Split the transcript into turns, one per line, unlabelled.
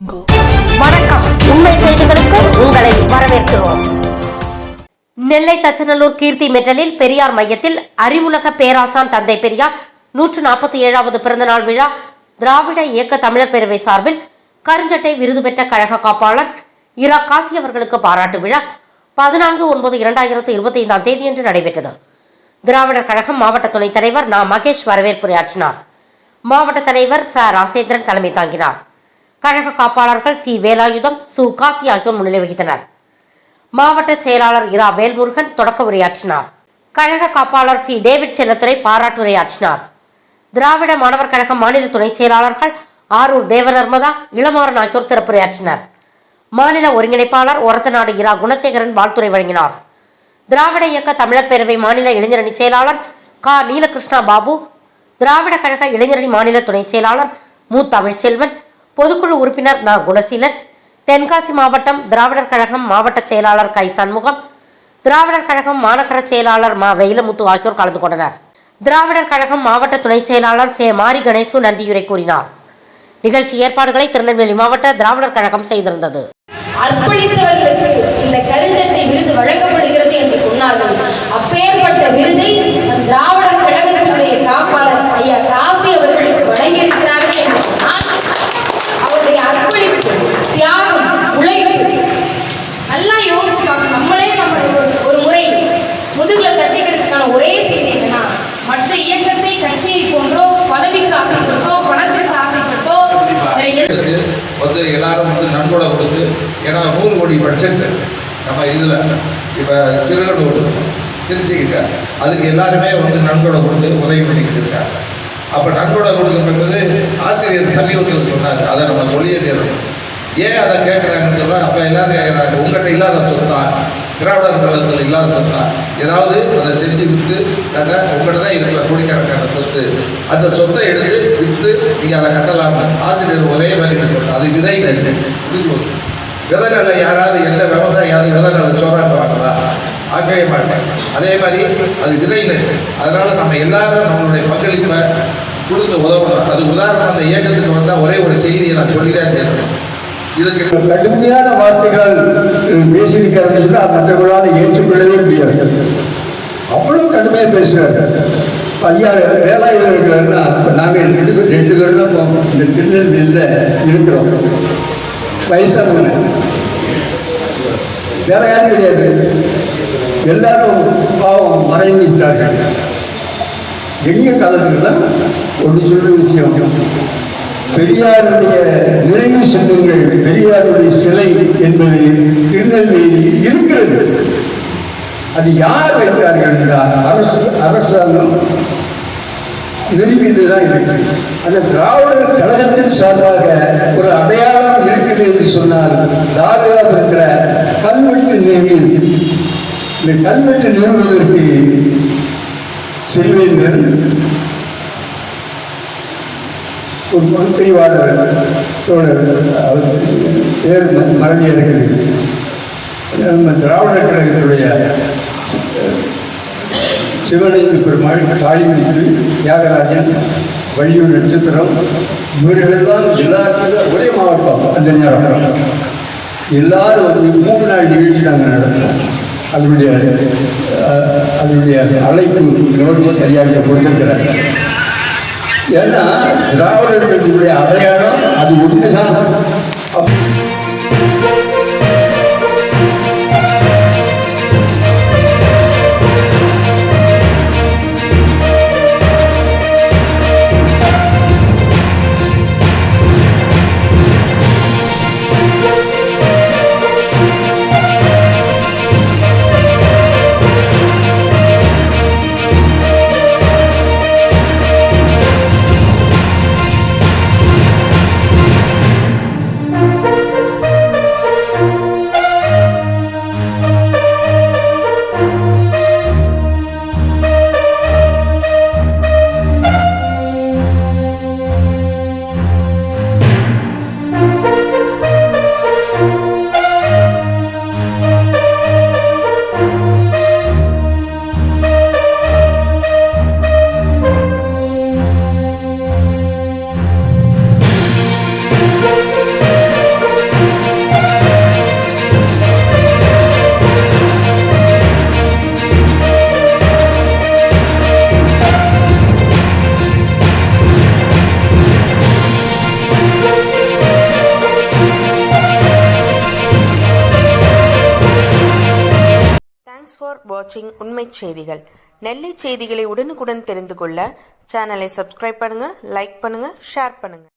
வணக்கம். உண்மை செய்திகளுக்கு உங்களை வரவேற்கிறோம். நெல்லை தச்சநல்லூர் கீர்த்தி மெட்டலில் பெரியார் மையத்தில் அறிவுலக பேராசான் தந்தை பெரியார் 147வது பிறந்தநாள் விழா திராவிட இயக்க தமிழர் பேரவை சார்பில் கருஞ்சட்டை விருது பெற்ற கழக காப்பாளர் இரா காசி அவர்களுக்கு பாராட்டு விழா 14/9/2025 தேதியன்று நடைபெற்றது. திராவிடர் கழகம் மாவட்ட துணைத் தலைவர் நா. மகேஷ் வரவேற்புரையாற்றினார். மாவட்ட தலைவர் ச. ராசேந்திரன் தலைமை தாங்கினார். கழக காப்பாளர்கள் சி. வேலாயுதம், சு. காசி ஆகியோர் முன்னிலை வகித்தனர். மாவட்ட செயலாளர் இரா. வேல்முருகன் தொடக்க உரையாற்றினார். கழக காப்பாளர் சி. டேவிட் செல்லத்துறை பாராட்டுரையாற்றினார். திராவிட மாணவர் கழக மாநில துணை செயலாளர்கள் ஆரூர் தேவநர்மதா, இளமாறன் ஆகியோர் சிறப்புரையாற்றினர். மாநில ஒருங்கிணைப்பாளர் ஒரத்தநாடு இரா. குணசேகரன் வாழ்த்துரை வழங்கினார். திராவிட இயக்க தமிழர் பேரவை மாநில இளைஞரணி செயலாளர் க. நீலகிருஷ்ணா பாபு, திராவிட கழக இளைஞரணி மாநில துணை செயலாளர் மு. தமிழ்ச்செல்வன், பொதுக்குழு உறுப்பினர் ந. குணசீலன், தென்காசி மாவட்டம் திராவிடர் கழகம் மாவட்ட செயலாளர் கை. சண்முகம், திராவிடர் கழகம் மாநகர செயலாளர் ம. வெயிலமுத்து ஆகியோர் கலந்து கொண்டனர். திராவிடர் கழகம் மாவட்ட துணை செயலாளர் சே. மாரி கணேசு நன்றியுரை கூறினார். நிகழ்ச்சி ஏற்பாடுகளை திருநெல்வேலி மாவட்ட திராவிடர் கழகம் செய்திருந்தது.
அர்ப்பணித்தவர்களுக்கு இந்த கருஞ்சட்டை விருது வழங்கப்படுகிறது என்று சொன்னார்கள். அப்பேற்பட்ட விருதை திராவிடர் கழகத்தினுடைய காப்பாளர் ஐயா காசி அவர்களுக்கு வழங்கியிருக்கிறார்கள் என்று சொன்னால் அவருடைய அர்ப்பணிப்பு, தியாகம், உழைப்பு நல்லா யோசிச்சு பார்க்கணும். நம்மளே ஒரு முறை முதுகுல தட்டிக்கிறதுக்கான ஒரே செய்தி என்னன்னா, மற்ற இயக்கத்தை கட்சியை போன்றோ பதவிக்கு ஆசைப்பட்டோ பணத்திற்கு ஆசைப்பட்டோ
வந்து எல்லாரும் வந்து நன்கொடை கொடுத்து, ஏன்னா 100 கோடி பட்ஜெட் நம்ம இதில் இப்போ சிறுகனூர் திருச்சிக்கிட்ட அதுக்கு எல்லாருமே வந்து நன்கொடை கொடுத்து உதவி பண்ணிக்கிட்டு இருக்காங்க. அப்போ நன்கொடை கொடுக்கப்பட்டது ஆசிரியர் சமீபத்தில் சொன்னார். அதை நம்ம சொல்லியே தரணும். ஏன் அதை கேட்குறாங்கன்னு சொல்கிறோம். அப்போ எல்லாரும் கேட்குறாங்க, உங்கள்கிட்ட இல்லாத சொத்தா, திராவிடர் கழகத்தில் இல்லாத சொத்தா, ஏதாவது அதை செஞ்சு விற்று உங்கள்கிட்ட தான் இருக்கிற கோடிக்கணக்கான சொத்து, அந்த சொத்தை எடுத்து விற்று நீங்கள் அதை கட்டலாம்னு ஆசிரியர் ஒரே மாதிரி சொல்கிறார். அது விதை நெல் முடிஞ்சு விதை நெல்லை யாராவது எந்த விவசாயியாவது விதை நெல்லை சோறாக்குவாங்களா? ஆக்கவே மாட்டாங்க. அதே மாதிரி அது விதை நெல். அதனால் நம்ம எல்லாரும் நம்மளுடைய பங்களிப்பை கொடுத்து உதவணும். அது உதாரணம் அந்த இயக்கத்துக்கு வந்தால் ஒரே ஒரு செய்தியை நான் சொல்லிதான் கேட்கணும். இதுக்கு
கடுமையான வார்த்தைகள் பேசியிருக்காருன்னு சொன்னால் மற்றவர்களால் ஏற்றுக்கொள்ளவே முடியாது. அவ்வளவு கடுமையாக பேசுகிறாரு. ஐயா வேலாயுதர்கள்னா இப்போ நாங்கள் ரெண்டு பேரும் தான் இந்த திருநெல்வேலியில் இருக்கிறோம். வயசானவங்க வேற யாரும் கிடையாது. எல்லாரும் பாவம் மறைந்துவிட்டார்கள். எங்கள் காலத்துலாம் ஒன்று சொல்ற விஷயம், பெரியாருடைய நிறைவு சின்னங்கள், பெரியாருடைய சிலை என்பது திருநெல்வேலியில் இருக்கிறது. அது யார் வைத்தார்கள் என்றால் அரசாங்கம் நிரூபித்துதான் இருக்கு. அந்த திராவிடர் கழகத்தின் சார்பாக ஒரு அடையாளம் இருக்குது என்று சொன்னால் தாராளமாக இருக்கிற கல்வெட்டு நிறுவி, இந்த கல்வெட்டு நிறுவுவதற்கு செல்வேந்தர் ஒரு பகுத்தறிவாளர் தோழர், அவர் பேர் மறந்து இருக்குது. நம்ம திராவிடர் கழகத்துடைய சிவனைந்து பெருமாள், காளிமுத்து, தியாகராஜன், வள்ளியூர் நட்சத்திரம், இவர்களெல்லாம் எல்லாருக்கும் ஒரே மாவட்டம். அந்த நேரம் எல்லாரும் வந்து 3 நாள் நிகழ்ச்சி நாங்கள் நடத்துகிறோம். அதனுடைய அழைப்பு கவர்மெண்ட் சரியாக கொடுத்திருக்கிறாங்க. ஏன்னா திராவிடர்களுடைய அடையாளம் அது ஒன்றுதான்.
தேங்க்ஸ் ஃபார் வாட்சிங் உண்மை செய்திகள். நெல்லை செய்திகளை உடனுக்குடன் தெரிந்து கொள்ள சேனலை சப்ஸ்கிரைப் பண்ணுங்க, லைக் பண்ணுங்க, ஷேர் பண்ணுங்க.